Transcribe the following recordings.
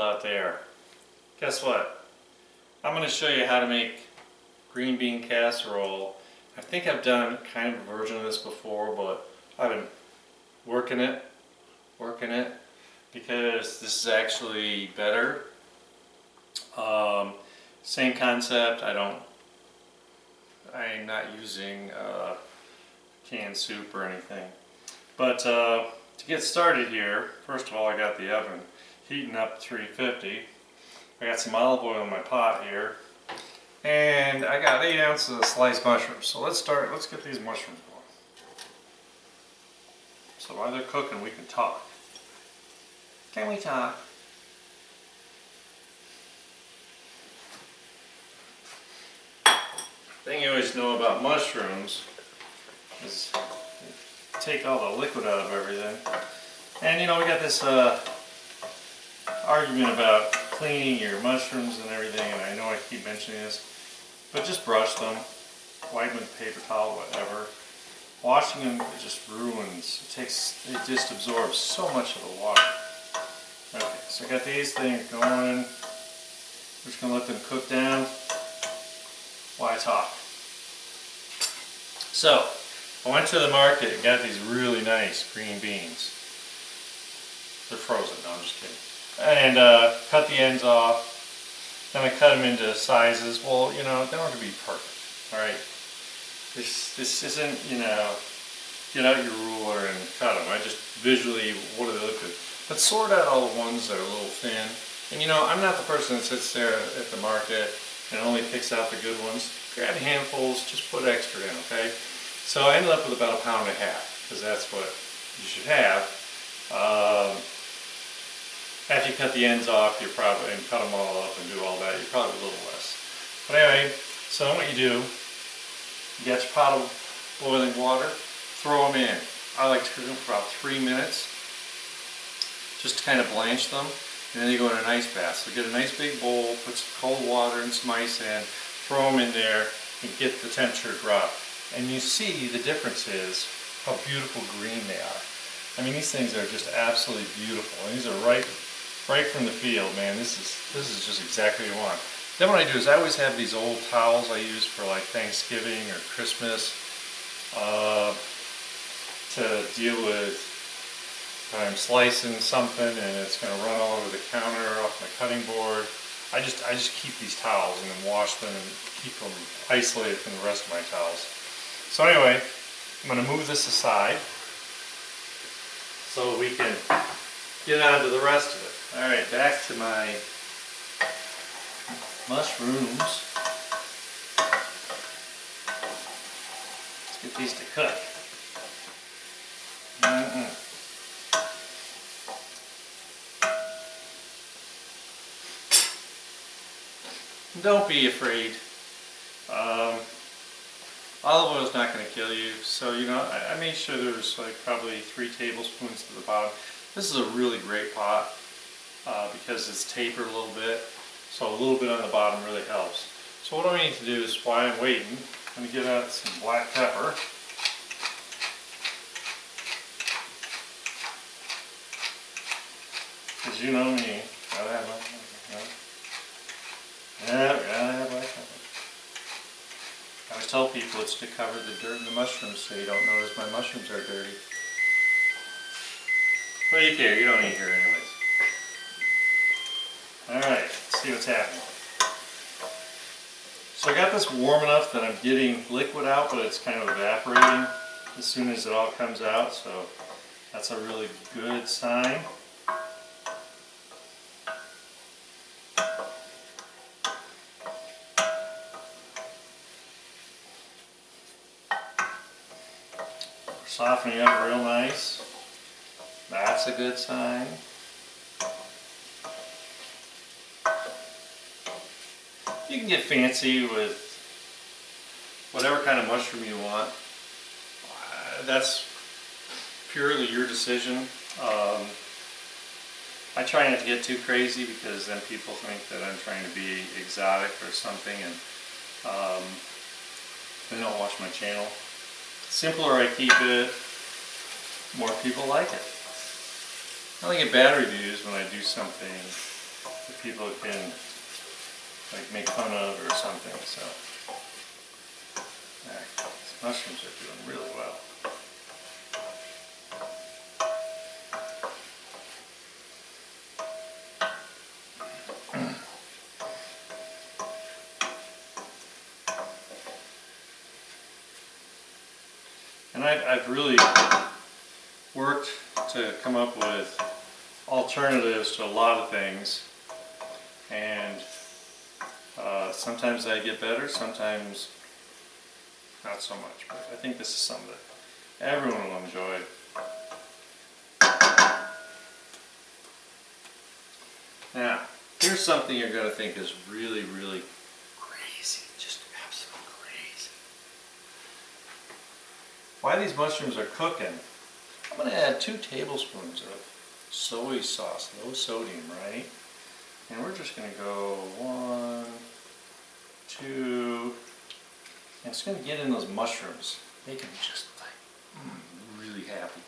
out there. Guess what? I'm going to show you how to make green bean casserole. I think I've done kind of a version of this before, but I've been working it, because this is actually better. Same concept. I'm not using canned soup or anything. But to get started here, first of all, I got the oven heating up to 350. I got some olive oil in my pot here, and I got 8 ounces of sliced mushrooms. So let's get these mushrooms going. So while they're cooking, we can talk. Can we talk? The thing you always know about mushrooms is take all the liquid out of everything. And you know, we got this argument about cleaning your mushrooms and everything, and I know I keep mentioning this, but just brush them, wipe them with a paper towel, whatever. Washing them, it just ruins. It just absorbs so much of the water. Okay, so I got these things going. We're just gonna let them cook down while I talk. So, I went to the market and got these really nice green beans. They're frozen, no, I'm just kidding. And cut the ends off. Then I cut them into sizes. Well, you know, they don't have to be perfect. Alright? This isn't, you know, get out your ruler and cut them. I just visually, what do they look good? But sort out all the ones that are a little thin. And you know, I'm not the person that sits there at the market and only picks out the good ones. Grab handfuls, just put extra in, okay? So I ended up with about 1.5 pounds, because that's what you should have. After you cut the ends off, and cut them all up and do all that, you're probably a little less. But anyway, so what you do, you got your pot of boiling water, throw them in. I like to cook them for about 3 minutes, just to kind of blanch them, and then you go in an ice bath. So get a nice big bowl, put some cold water and some ice in, throw them in there, and get the temperature to drop. And you see the difference is how beautiful green they are. I mean, these things are just absolutely beautiful. And these are right from the field, man. This is just exactly what you want. Then what I do is I always have these old towels I use for like Thanksgiving or Christmas to deal with I'm slicing something and it's going to run all over the counter off my cutting board. I just keep these towels and then wash them and keep them isolated from the rest of my towels. So anyway, I'm going to move this aside so we can get on to the rest of it. Alright, back to my mushrooms. Let's get these to cook. Don't be afraid. Olive oil is not going to kill you, so you know, I made sure there's like probably 3 tablespoons to the bottom. This is a really great pot because it's tapered a little bit, so a little bit on the bottom really helps. So what I need to do is, while I'm waiting, I'm going to get out some black pepper. Because you know me, gotta have black pepper. Yeah, gotta have black pepper. I always tell people it's to cover the dirt in the mushrooms so you don't notice my mushrooms are dirty. What do you care? You don't eat here anyways. Alright, let's see what's happening. So I got this warm enough that I'm getting liquid out, but it's kind of evaporating as soon as it all comes out, so that's a really good sign. Softening up real nice. That's a good sign. You can get fancy with whatever kind of mushroom you want. That's purely your decision. I try not to get too crazy because then people think that I'm trying to be exotic or something, and they don't watch my channel. Simpler I keep it, more people like it. I only get bad reviews when I do something that people can like make fun of or something. So these mushrooms are doing really well. And I've really worked to come up with alternatives to a lot of things, and sometimes I get better, sometimes not so much, but I think this is something that everyone will enjoy. Now, here's something you're going to think is really, really crazy, just absolutely crazy. While these mushrooms are cooking, I'm going to add 2 tablespoons of soy sauce, low sodium, right? And we're just going to go 1, 2, and it's going to get in those mushrooms, make them just like really happy.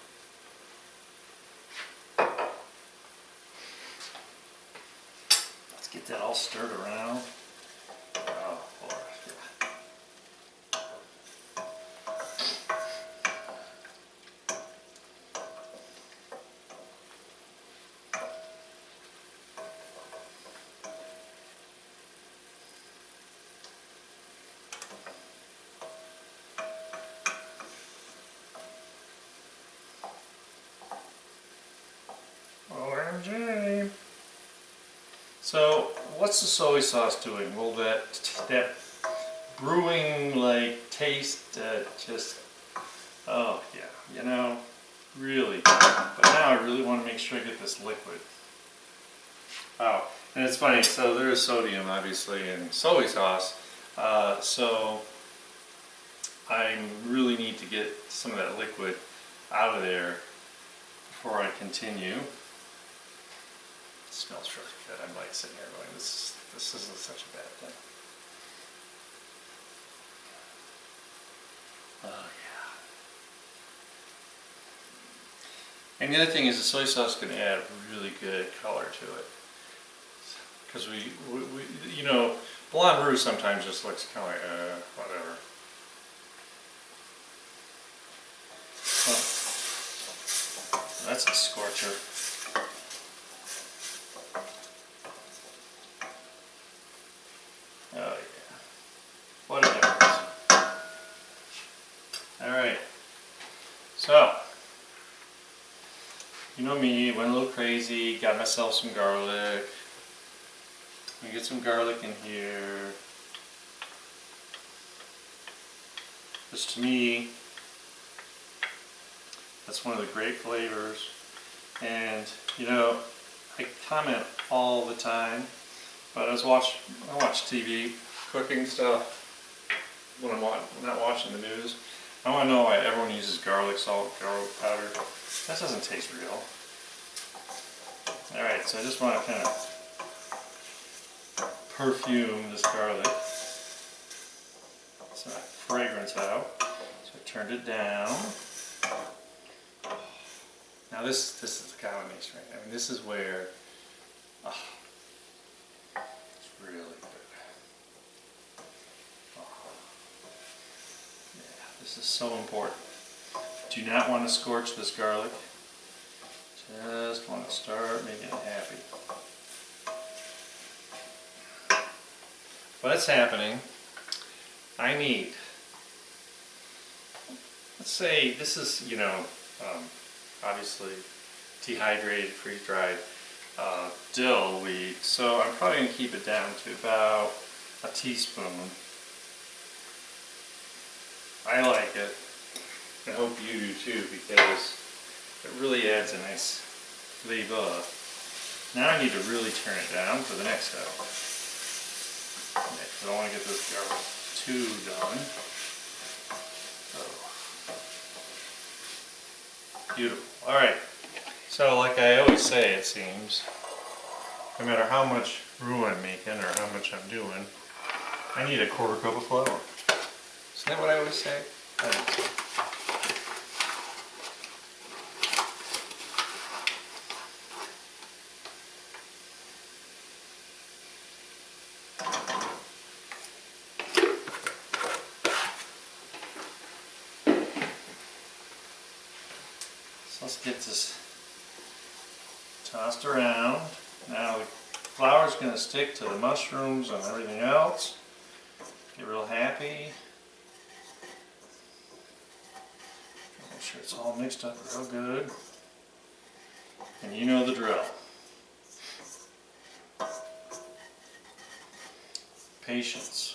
Let's get that all stirred around. Oh boy. OMG. So what's the soy sauce doing? Well, that brewing like taste just, oh yeah, you know, really. But now I really want to make sure I get this liquid. Oh, and it's funny, so there is sodium obviously in soy sauce, so I really need to get some of that liquid out of there before I continue. It smells really good. I'm like sitting here going, this isn't such a bad thing. Oh yeah. And the other thing is the soy sauce can add really good color to it. Because we you know, blonde roux sometimes just looks kind of like, whatever. Oh, that's a scorcher. Oh yeah, what a difference. Alright, so, you know me, went a little crazy, got myself some garlic. I'm gonna get some garlic in here. Just to me, that's one of the great flavors. And you know, I comment all the time, but I watch TV, cooking stuff when I'm not watching the news. I want to know why everyone uses garlic salt, garlic powder. That doesn't taste real. Alright, so I just want to kind of perfume this garlic. So that fragrance out. So I turned it down. Now this is the combination, right? I mean, this is where it's really good. Yeah, this is so important. Do not want to scorch this garlic. Just want to start making it happy. While that's happening, I need, let's say this is, you know, obviously dehydrated, freeze-dried dill wheat, so I'm probably going to keep it down to about a teaspoon. I like it. I hope you do too, because it really adds a nice flavor. Now I need to really turn it down for the next step. Okay, I don't want to get this garlic too done. Oh. Beautiful. Alright, so like I always say, it seems, no matter how much roux I'm making or how much I'm doing, I need a 1/4 cup of flour. Isn't that what I always say? I think so. So let's get this tossed around. Now the flour's going to stick to the mushrooms and everything else. Get real happy. Make sure it's all mixed up real good. And you know the drill. Patience.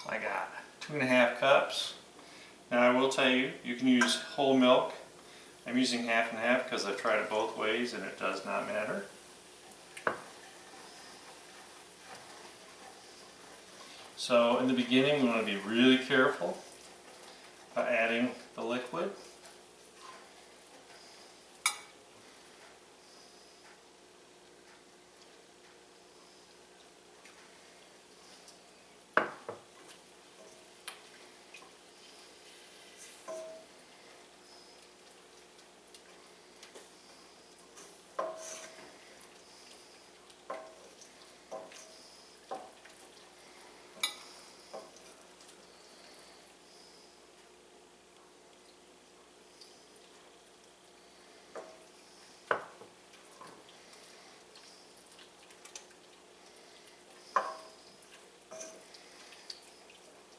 I got 2.5 cups. Now I will tell you, you can use whole milk. I'm using half and half because I've tried it both ways and it does not matter. So in the beginning we want to be really careful about adding the liquid.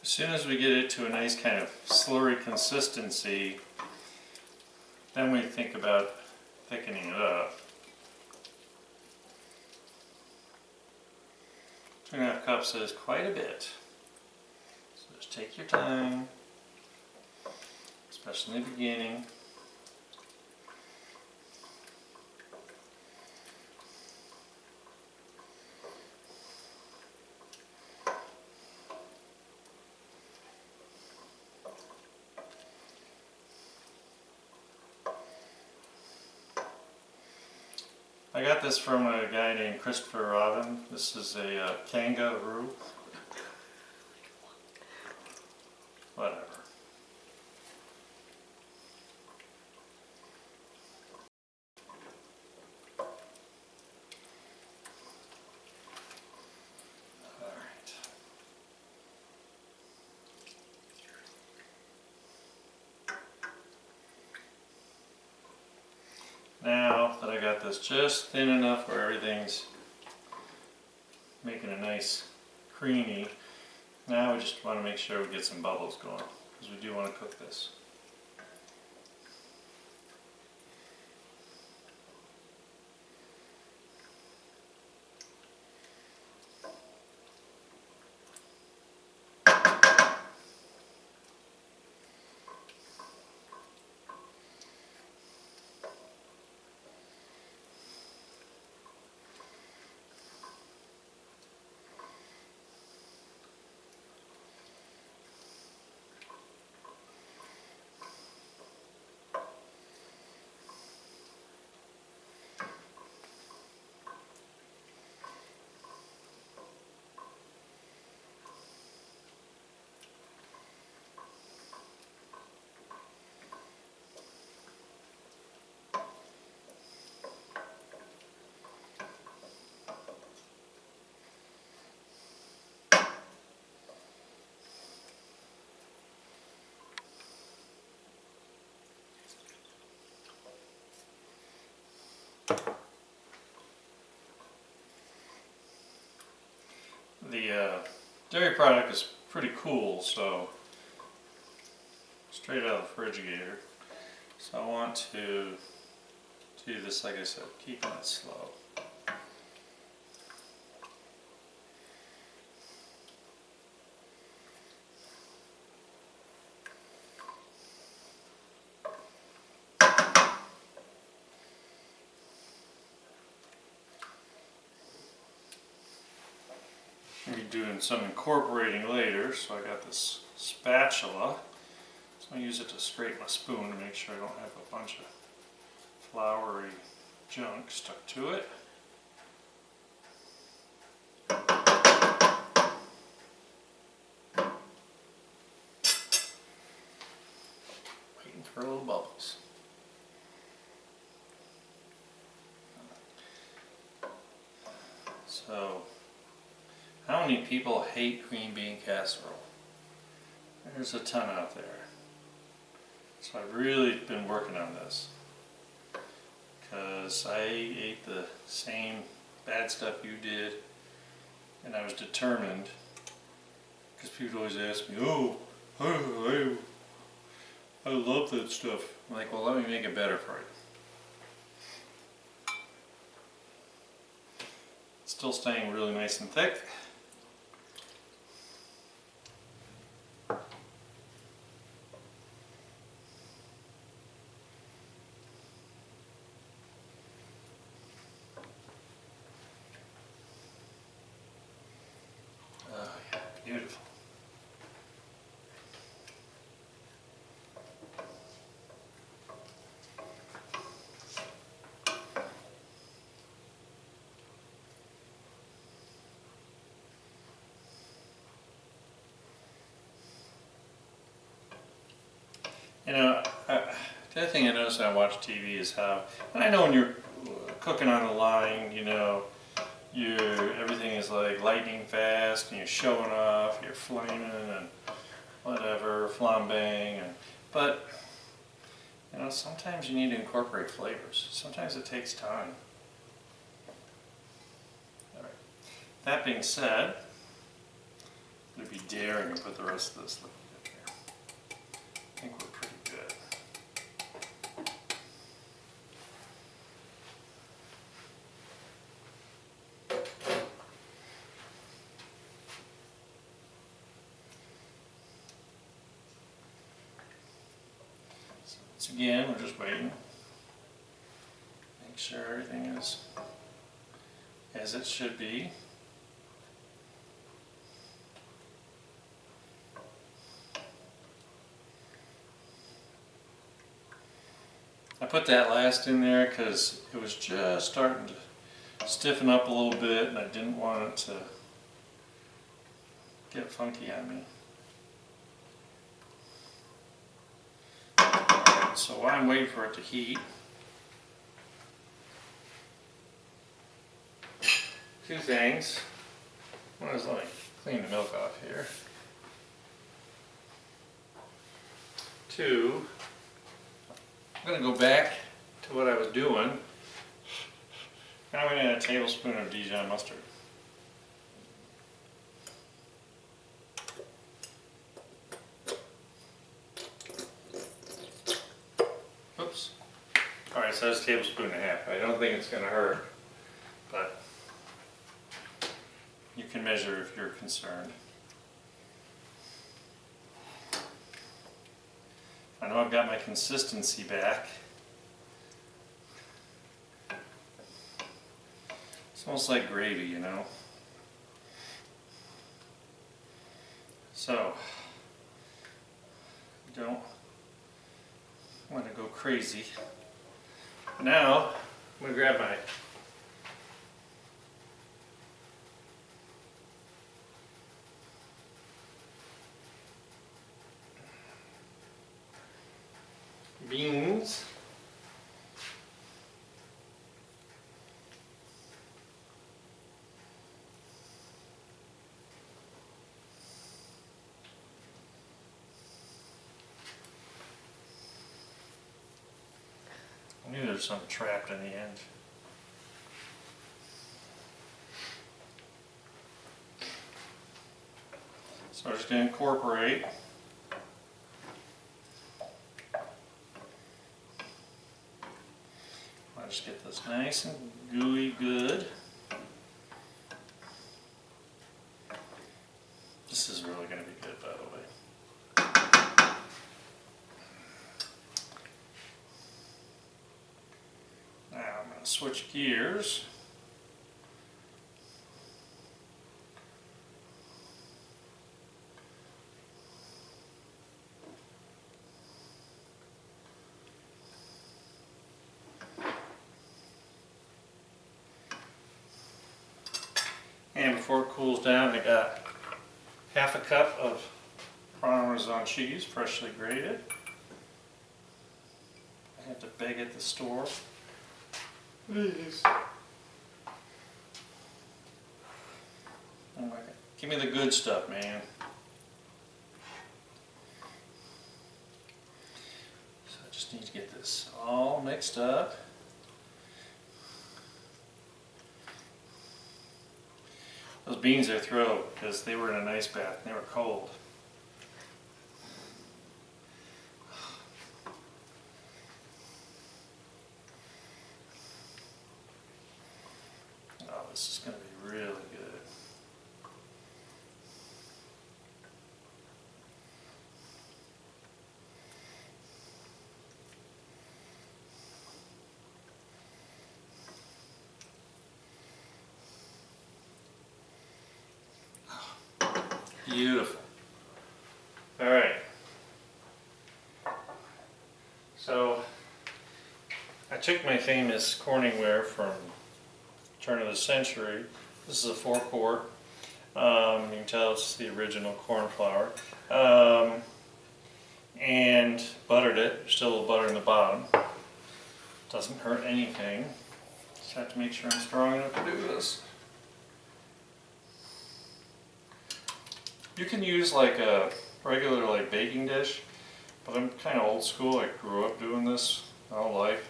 As soon as we get it to a nice kind of slurry consistency, then we think about thickening it up. 2.5 cups is quite a bit. So just take your time, especially in the beginning. I got this from a guy named Christopher Robin. This is a kangaroo. Whatever. Alright. Now that I got this just thin enough where everything's making a nice creamy, now we just want to make sure we get some bubbles going because we do want to cook this. The dairy product is pretty cool, so straight out of the refrigerator. So I want to do this, like I said, keeping it slow. I'll be doing some incorporating later, so I got this spatula. So I use it to scrape my spoon to make sure I don't have a bunch of floury junk stuck to it. Waiting for little bubbles. So, how many people hate green bean casserole? There's a ton out there. So I've really been working on this because I ate the same bad stuff you did, and I was determined, because people always ask me, oh, I love that stuff. I'm like, well, let me make it better for you. It's still staying really nice and thick. Oh yeah, beautiful. You know, the other thing I notice when I watch TV is how, and I know when you're cooking on the line, you know, everything is like lightning fast, and you're showing off, you're flaming and whatever, flambéing, but you know, sometimes you need to incorporate flavors. Sometimes it takes time. All right. That being said, I'm going to be daring to put the rest of this liquid in here. I think we're pretty good. So once again, we're just waiting. Make sure everything is as it should be. I put that last in there because it was just starting to stiffen up a little bit, and I didn't want it to get funky on me. Alright, so while I'm waiting for it to heat, two things. One is, let me clean the milk off here. Two, I'm going to go back to what I was doing. Now I'm going to add a tablespoon of Dijon mustard. Oops. Alright, so that's a tablespoon and a half. I don't think it's going to hurt, but you can measure if you're concerned. I know I've got my consistency back. It's almost like gravy, you know. So, you don't want to go crazy. Now, I'm going to grab my beans. I knew there was something trapped in the end. So I'm just going to incorporate just get this nice and gooey good. This is really going to be good, by the way. Now I'm going to switch gears. And before it cools down, I got half a cup of Parmesan cheese, freshly grated. I had to beg at the store. Please. Oh my God. Give me the good stuff, man. just need to get this all mixed up. Those beans I threw out because they were in an ice bath and they were cold. Oh, this is going to be really good. Beautiful. All right. So I took my famous Corningware from turn of the century. This is a 4-quart. You can tell it's the original corn flour. And buttered it. There's still a little butter in the bottom. Doesn't hurt anything. Just have to make sure I'm strong enough to do this. You can use like a regular like baking dish, but I'm kind of old school. I grew up doing this my whole life.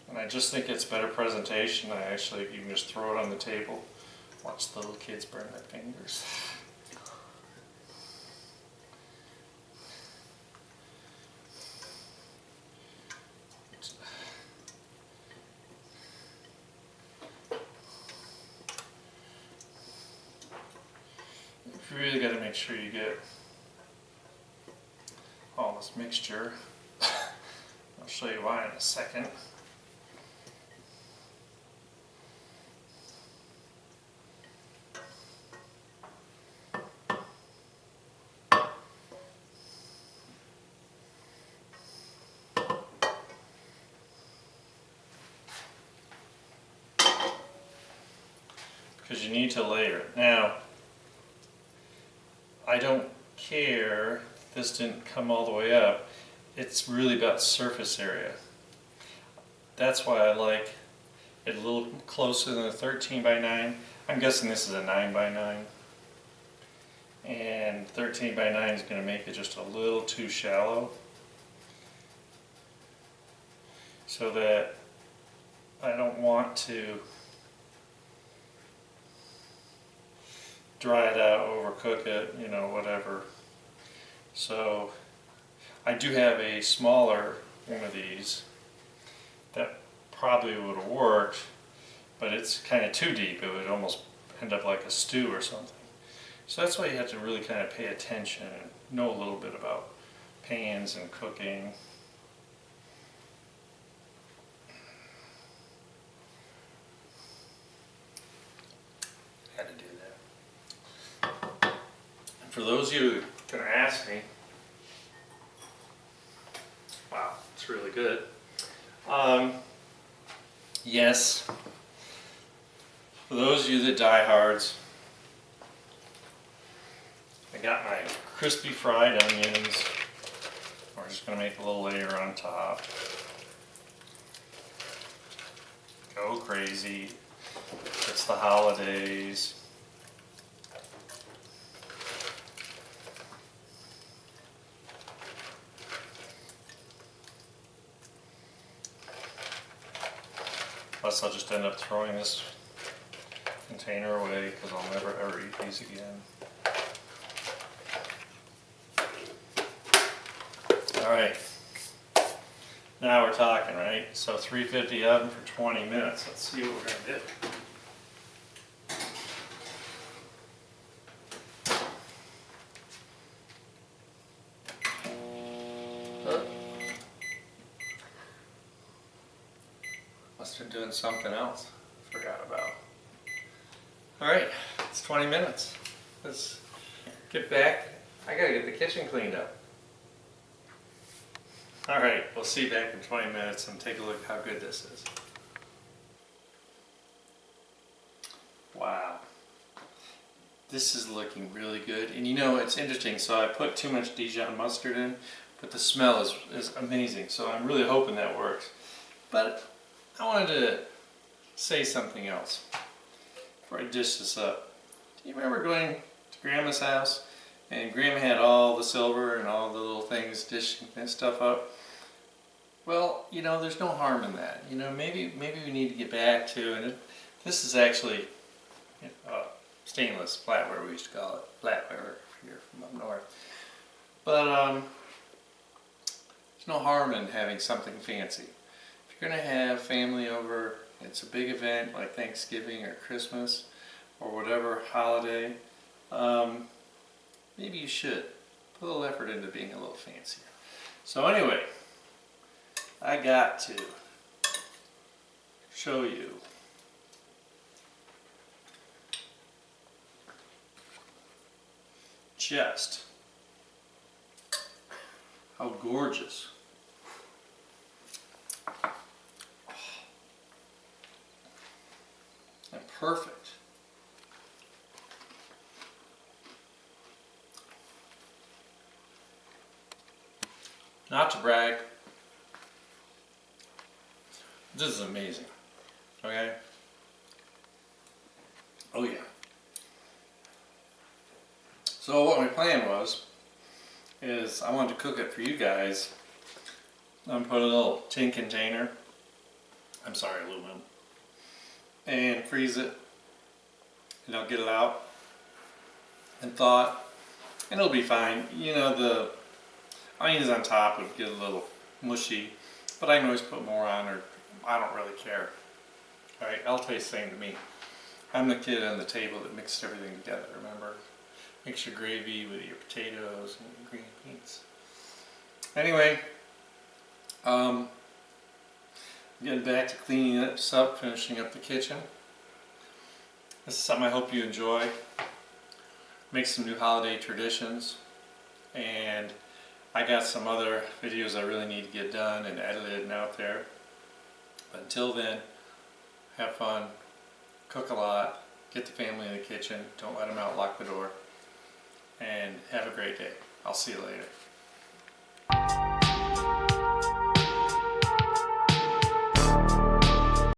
And I just think it's better presentation. You can just throw it on the table. Watch the little kids burn their fingers. You really got to make sure you get all this mixture. I'll show you why in a second. Because you need to layer it. Now, I don't care if this didn't come all the way up. It's really about surface area. That's why I like it a little closer than a 13 by 9. I'm guessing this is a 9 by 9. And 13 by 9 is going to make it just a little too shallow. So that I don't want to dry it out, overcook it, you know, whatever. So I do have a smaller one of these that probably would have worked, but it's kind of too deep. It would almost end up like a stew or something. So that's why you have to really kind of pay attention and know a little bit about pans and cooking. Had to do that. For those of you who are going to ask me, wow, it's really good. Yes, for those of you that diehards, I got my crispy fried onions. We're just going to make a little layer on top. Go crazy. It's the holidays. Plus I'll just end up throwing this container away because I'll never ever eat these again. Alright, now we're talking, right? So 350 oven for 20 minutes. Let's see what we're going to do. Must have been doing something else I forgot about. Alright, it's 20 minutes. Let's get back. I gotta get the kitchen cleaned up. Alright, we'll see you back in 20 minutes and take a look how good this is. Wow. This is looking really good. And you know, it's interesting. So I put too much Dijon mustard in, but the smell is amazing. So I'm really hoping that works. But I wanted to say something else before I dish this up. Do you remember going to Grandma's house, and Grandma had all the silver and all the little things dishing and stuff up. Well, you know, there's no harm in that. You know, maybe we need to get back to, and this is actually stainless flatware, we used to call it flatware here from up north. But there's no harm in having something fancy. If you're going to have family over, it's a big event like Thanksgiving or Christmas or whatever holiday, maybe you should put a little effort into being a little fancier. So anyway, I got to show you just how gorgeous and perfect not to brag, this is amazing. Okay? Oh yeah. So what my plan was, is I wanted to cook it for you guys. I'm put a little tin container, I'm sorry, aluminum, and freeze it, and I'll get it out and thaw it, and it'll be fine. You know, the onions on top would get a little mushy, but I can always put more on, or I don't really care. Alright, I'll tell you the same to me. I'm the kid on the table that mixed everything together, remember? Mix your gravy with your potatoes and your green beans. Anyway, getting back to cleaning this up, finishing up the kitchen. This is something I hope you enjoy. Make some new holiday traditions. And I got some other videos I really need to get done and edited and out there. But until then, have fun, cook a lot, get the family in the kitchen, don't let them out, lock the door, and have a great day. I'll see you later.